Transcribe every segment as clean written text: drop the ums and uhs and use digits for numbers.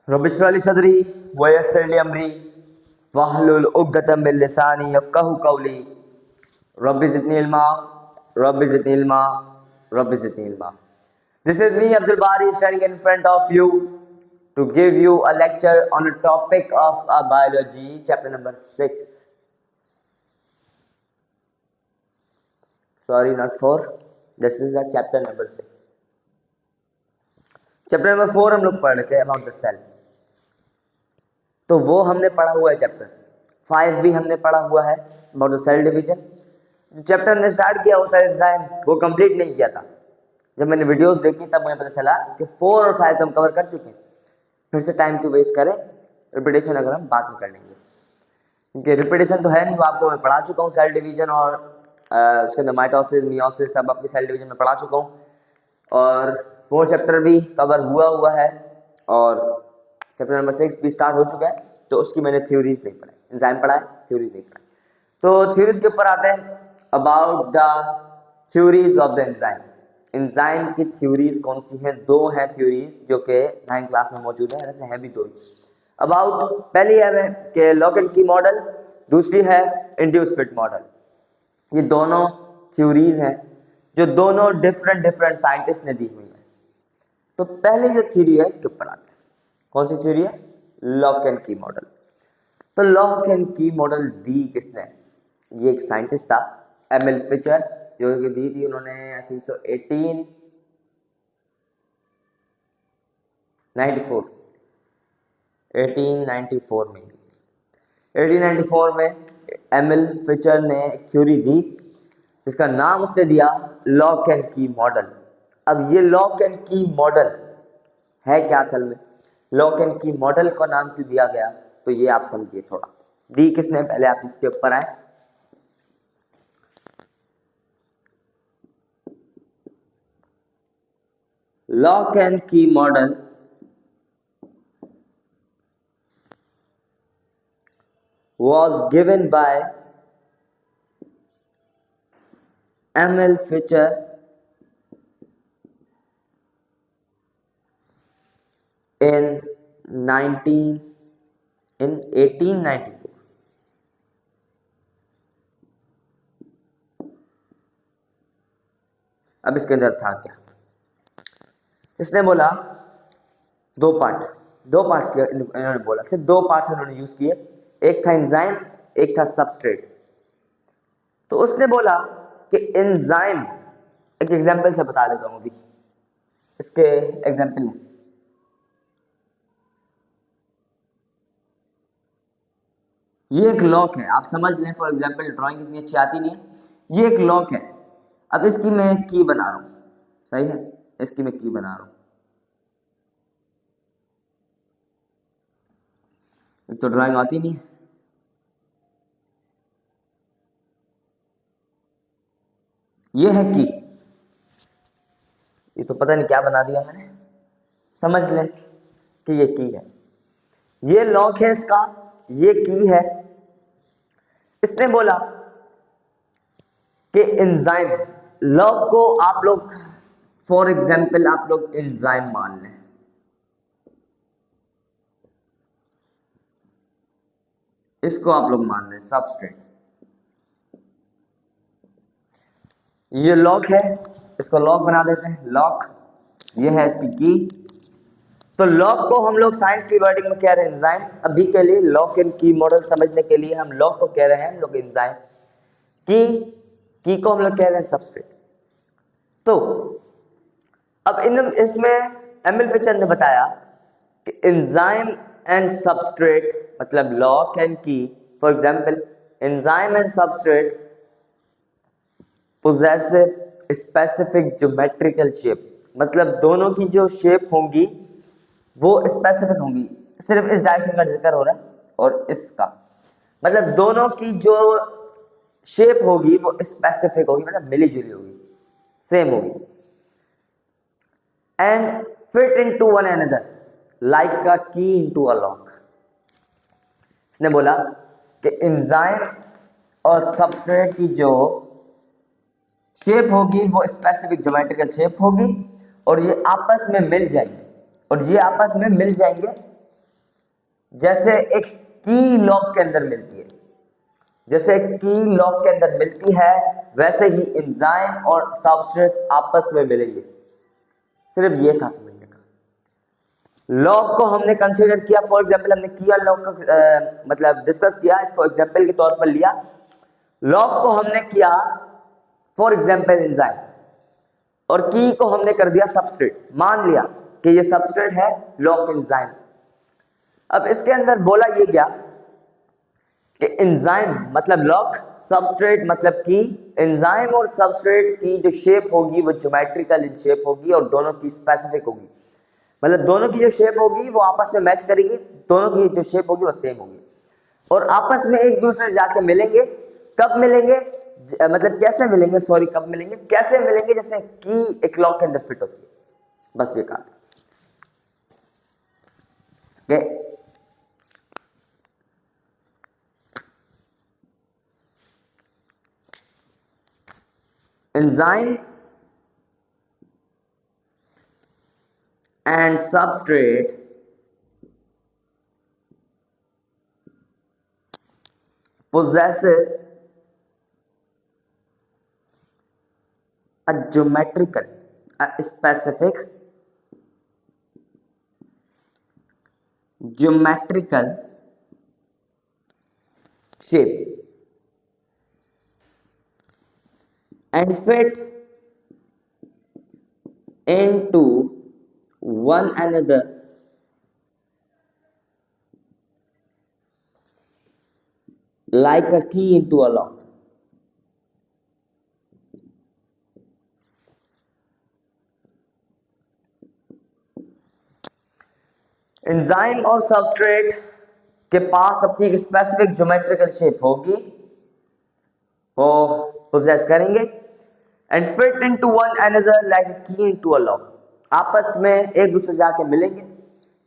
Rabbi इश्रह ली सदरी वयस्सिर ली अमरी वहलुल उक़दतम मिन लिसानी यफ़क़हू क़ौली rabbi ज़िदनी इल्मा rabbi ज़िदनी इल्मा rabbi ज़िदनी इल्मा। This is me Abdul Bari standing in front of you to give you a lecture on a topic of biology chapter number 6. Sorry, not 4. This is the chapter number 6. Chapter number 4 हम लोग पढ़ लेते हैं about the cell. तो वो हमने पढ़ा हुआ है। चैप्टर 5 भी हमने पढ़ा हुआ है about the cell division. Chapter हमने स्टार्ट किया होता है एंजाइम, वो कंप्लीट नहीं किया था। जब मैंने वीडियोस देखी तब मुझे पता चला कि 4 और 5 हम कवर कर चुके हैं। फिर से टाइम क्यों वेस्ट करें, रिपीटेशन अगर हम बाद में कर लेंगे, क्योंकि रिपीटेशन तो है नहीं, वो आपको मैं पढ़ा चुका हूँ। सेल डिवीजन और उसके अंदर माइटोसिस मियोसिस सब आपकी सेल डिवीजन में पढ़ा चुका हूँ। और 4 चैप्टर भी कवर हुआ है और चैप्टर नंबर 6 भी स्टार्ट हो चुका है। तो उसकी मैंने थ्योरीज नहीं पढ़ाई, एंजाइम पढ़ा है, थ्योरीज नहीं पढ़ाई। तो थ्योरीज के ऊपर आते हैं about the theories of the enzyme. Enzyme की थ्योरीज कौन सी हैं? 2 हैं थ्योरीज जो कि 9th क्लास में मौजूद है, वैसे हैं भी 2 अबाउट। पहली है कि लॉक एंड की मॉडल, दूसरी है इंड्यूस फिट मॉडल। ये दोनों थ्योरीज हैं जो दोनों डिफरेंट साइंटिस्ट ने दी हुई है। तो पहली जो थ्योरी है इसके ऊपर आते हैं। कौन सी थ्योरी है? लॉक एंड की मॉडल। तो लॉक एंड की मॉडल दी किसने? ये एक साइंटिस्ट था एमिल फिशर, जो कि दी थी उन्होंने आई थिंक सो 1894 में। 1894 में एमिल फिशर ने एक थ्योरी दी जिसका नाम उसने दिया लॉक एंड की मॉडल। अब ये लॉक एंड की मॉडल है क्या असल में? लॉक एंड की मॉडल का नाम क्यों दिया गया, तो ये आप समझिए थोड़ा। दी किसने? पहले आप इसके ऊपर आए। लॉक एंड की model was given by Emil Fischer in 1894। अब इसके अंदर था क्या? इसने बोला 2 पार्ट्स के इन्होंने बोला, सिर्फ 2 पार्ट्स इन्होंने यूज किए। एक था एंजाइम, एक था सबस्ट्रेट। तो उसने बोला कि एंजाइम, एक एग्जांपल से बता देता हूं अभी। इसके एग्जांपल, ये एक लॉक है, आप समझ लें। फॉर एग्जांपल ड्राइंग इतनी अच्छी आती नहीं है, ये एक लॉक है। अब इसकी मैं की बना रहा हूं, सही है, इसकी मैं की बना रहा हूं। तो ड्राइंग आती नहीं है, ये है की। ये तो पता नहीं क्या बना दिया मैंने, समझ लें कि ये की है, ये लॉक है इसका, ये की है। इसने बोला कि एंजाइम, लॉक को आप लोग फॉर एग्जांपल आप लोग एंजाइम मान लें। इसको आप लोग मान लें सबस्ट्रेट। ये लॉक है, इसको लॉक बना देते हैं, लॉक। ये है इसकी की। तो लॉक को हम लोग साइंस की वर्डिंग में कह रहे हैं एंजाइम। अभी के लिए लॉक एंड की मॉडल समझने के लिए हम लॉक को कह रहे हैं हम लोग एंजाइम, की को हम लोग कह रहे हैं सबस्ट्रेट। तो अब इसमें एमिल फिशर ने बताया कि एंजाइम एंड सबस्ट्रेट मतलब लॉक एंड की। For example enzyme and substrate possessive specific geometrical shape, मतलब दोनों की जो शेप होंगी वो स्पेसिफिक होंगी। सिर्फ इस डायरेक्शन का जिक्र हो रहा है और इसका, मतलब दोनों की जो शेप होगी वो स्पेसिफिक होगी, मतलब मिली जुली होगी, सेम होगी। And fit into one another like अ की इनटू अ लॉक। इसने बोला कि एंजाइम और सबस्ट्रेट की जो शेप होगी वो स्पेसिफिक ज्योमेट्रिकल शेप होगी और ये आपस में मिल जाएंगे, जैसे एक की लॉक के अंदर मिलती है, जैसे की लॉक के अंदर मिलती है, वैसे ही एंजाइम और सबस्ट्रेट्स आपस में मिलेंगे। सिर्फ ये था समझने का। लॉक को हमने कंसीडर किया, फॉर एग्जांपल हमने की और लॉक का मतलब डिस्कस किया, इसको एग्जांपल के तौर पर लिया। लॉक को हमने किया फॉर एग्जांपल एंजाइम, और की को हमने कर दिया सबस्ट्रेट। मान लिया कि ये सबस्ट्रेट है लॉक एंजाइम। अब इसके अंदर बोला ये गया कि एंजाइम मतलब लॉक, सबस्ट्रेट मतलब की। एंजाइम और सबस्ट्रेट की जो शेप होगी वो ज्योमेट्रिकल इन शेप होगी और दोनों की स्पेसिफिक होगी। मतलब दोनों की जो शेप होगी वो आपस में मैच करेगी, दोनों की जो शेप होगी वो सेम होगी, और आपस में एक दूसरे से जाके मिलेंगे। कब मिलेंगे, मतलब कैसे मिलेंगे, सॉरी कब मिलेंगे, कैसे मिलेंगे, जैसे की एक लॉक के अंदर फिट होती है। बस ये कहा था। enzyme and substrate possesses a specific geometrical shape and fit into one another like a key into a lock. Enzyme और सबस्ट्रेट के पास अपनी एक स्पेसिफिक ज्योमेट्रिकल शेप होगी, वो पोजेस करेंगे, and fit into one another like की into a lock. आपस में एक दूसरे से जाके मिलेंगे।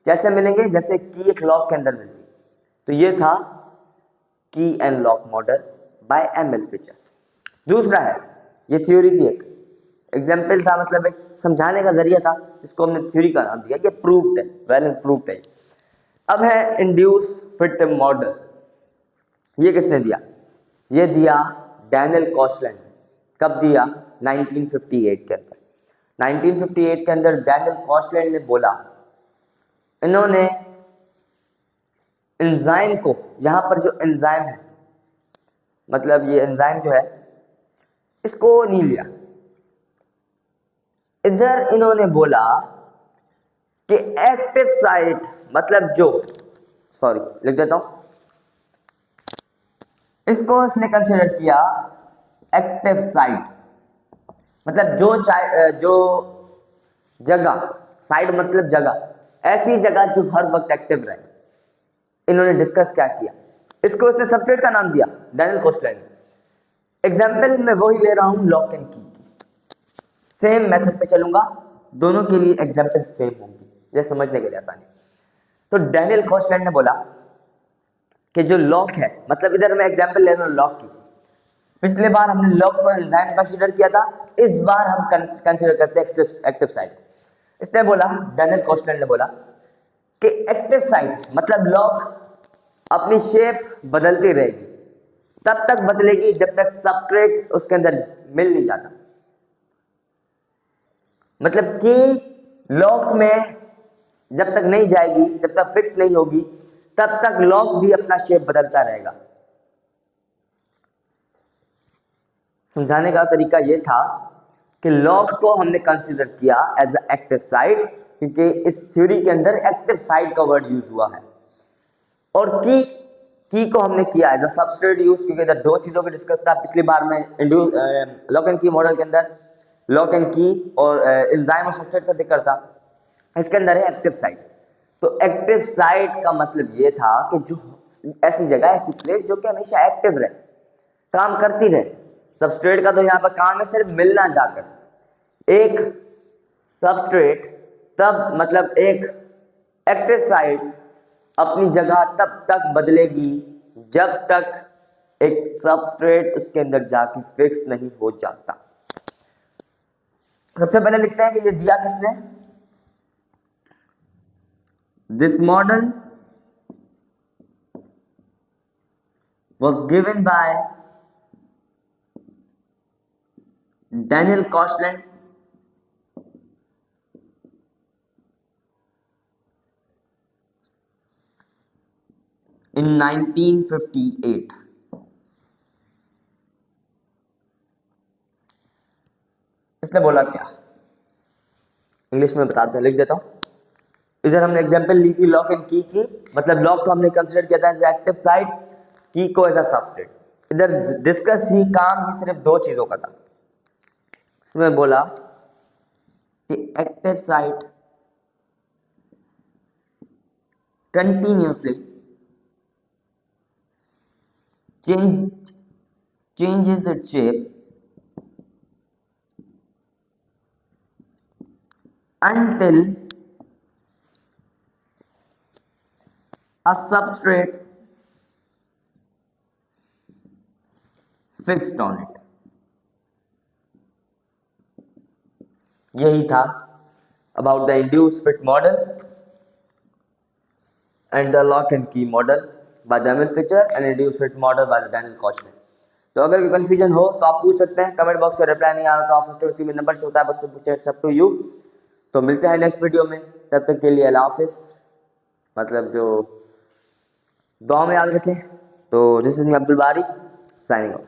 कैसे मिलेंगे, जैसे की एक लॉक के अंदर मिलती। तो ये था key and lock model by Emil Fischer. दूसरा है, ये थ्योरी थी, एक एग्जाम्पल था, मतलब एक समझाने का जरिया था, जिसको हमने थ्योरी का नाम दिया। ये प्रूव्ड है, वेल प्रूव्ड है। अब है इंड्यूस फिट मॉडल। ये किसने दिया, ये दिया डैनियल कॉशलैंड। कब दिया, 1958 के अंदर। 1958 के अंदर डैनियल कॉशलैंड ने बोला, इन्होंने एंजाइम को, यहां पर जो एंजाइम है, मतलब ये एंजाइम जो है, इसको नहीं लिया। इधर इन्होंने बोला कि एक्टिव साइट, मतलब जो, सॉरी लिख देता हूं, इसको इसने कंसीडर किया एक्टिव साइट, मतलब जो जगह, साइट मतलब जगह, ऐसी जगह जो हर वक्त एक्टिव रहे। इन्होंने डिस्कस क्या किया, इसको इसने सबस्ट्रेट का नाम दिया डैनियल कॉशलैंड। एग्जाम्पल मैं वही ले रहा हूं लॉक एंड की, सेम मेथड पे चलूंगा, दोनों के लिए एग्जाम्पल सेम होंगी, ये समझने के लिए आसानी। तो डैनियल कॉशलैंड ने बोला कि जो लॉक है, मतलब इधर मैं एग्जाम्पल ले रहा हूं लॉक की। पिछले बार हमने लॉक को एंजाइम कंसीडर किया था, इस बार हम कंसीडर करते हैं एक्टिव साइट। इसने बोला, डैनियल कॉशलैंड ने बोला कि एक्टिव साइट मतलब लॉक अपनी शेप बदलती रहेगी, तब तक बदलेगी जब तक सबस्ट्रेट उसके अंदर मिल नहीं जाता। मतलब कि लॉक में जब तक नहीं जाएगी, जब तक फिक्स नहीं होगी, तब तक लॉक भी अपना शेप बदलता रहेगा। समझाने का तरीका यह था कि लॉक को हमने कंसीडर किया एज अ एक्टिव साइट, क्योंकि इस थ्योरी के अंदर एक्टिव साइट का वर्ड यूज हुआ है। और की को हमने किया एज अ सबस्ट्रेट यूज, क्योंकि इधर दो चीजों पे डिस्कस था पिछली बार में। लॉक एंड की मॉडल के अंदर लॉक एंड की और एंजाइम और सबस्ट्रेट का जिक्र था, इसके अंदर है एक्टिव साइट। तो एक्टिव साइट का मतलब ये था कि जो ऐसी जगह, ऐसी प्लेस जो कि हमेशा एक्टिव रहे, काम करती रहे। सबस्ट्रेट का तो यहाँ पर काम है सिर्फ मिलना जाकर। एक सबस्ट्रेट तब, मतलब एक एक्टिव साइट अपनी जगह तब तक बदलेगी जब तक एक सबस्ट्रेट उसके अंदर जाके फिक्स नहीं हो जाता। सबसे पहले लिखते हैं कि ये दिया किसने, this model was given by Daniel Koshland in 1958. इसने बोला क्या, इंग्लिश में बता दो, लिख देता हूं। इधर हमने एग्जांपल ली थी लॉक एंड की, मतलब लॉक को हमने कंसीडर किया था एज एक्टिव साइट, की को एज अ सबस्ट्रेट। इधर डिस्कस ही काम ही सिर्फ दो चीजों का था। इसमें बोला कि active site continuously changes its shape until a substrate fixed on it। यही था about the induced fit model and the lock and key model by the Emil Fischer and induced fit model by the Daniel Koshland। तो अगर कोई confusion हो तो आप पूछ सकते हैं, कमेंट बॉक्स में रिप्लाई नहीं आ रहा तो आप फर्स्ट उसी में नंबर से होता है, बस पूछे सब टू यू। तो मिलते हैं नेक्स्ट वीडियो में, तब तक के लिए अल्लाह हाफिज़। मतलब जो दुआ में याद रखें। तो दिस इज मी अब्दुल बारी साइनिंग ऑफ।